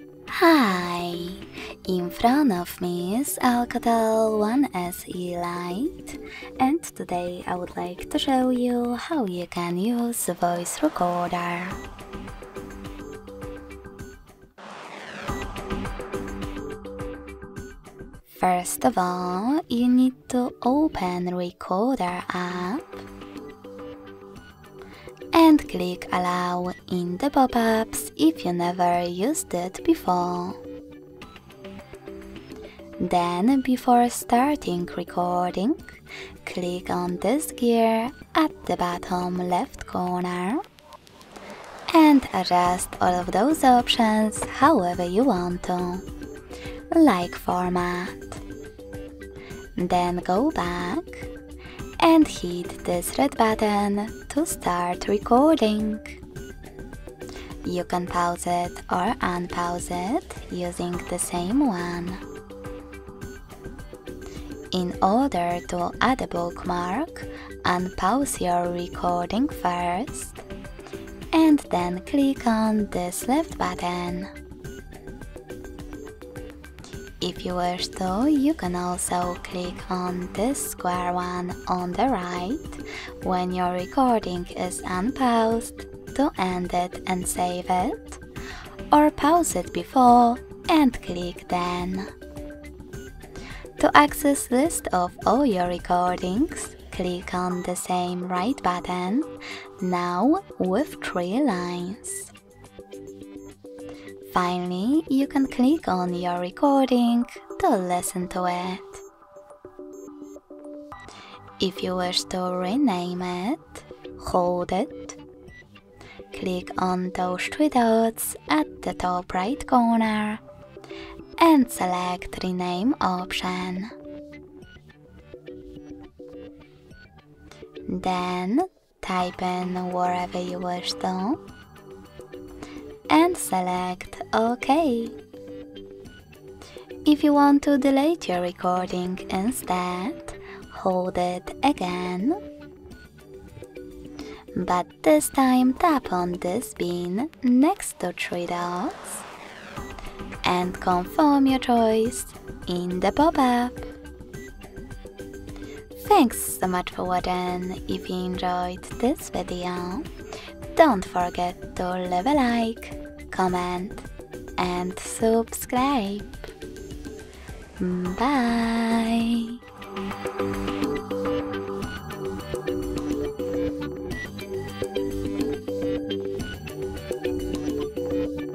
Hi! In front of me is ALCATEL 1SE Lite, and today I would like to show you how you can use the voice recorder. First of all, you need to open Recorder app and click Allow in the pop-ups if you never used it before. Then, before starting recording, click on this gear at the bottom left corner and adjust all of those options however you want to, like format. Then go back and hit this red button to start recording. You can pause it or unpause it using the same one. In order to add a bookmark, unpause your recording first and then click on this left button. If you wish to, you can also click on this square one on the right when your recording is unpaused to end it and save it, or pause it before and click then. To access list of all your recordings, click on the same right button, now with 3 lines. Finally, you can click on your recording to listen to it. If you wish to rename it, hold it, click on those 3 dots at the top right corner and select Rename option. Then type in wherever you wish to and select OK. If you want to delete your recording instead, hold it again, but this time tap on this bin next to 3 dots and confirm your choice in the pop-up. Thanks so much for watching. If you enjoyed this video, don't forget to leave a like, comment and subscribe. Bye!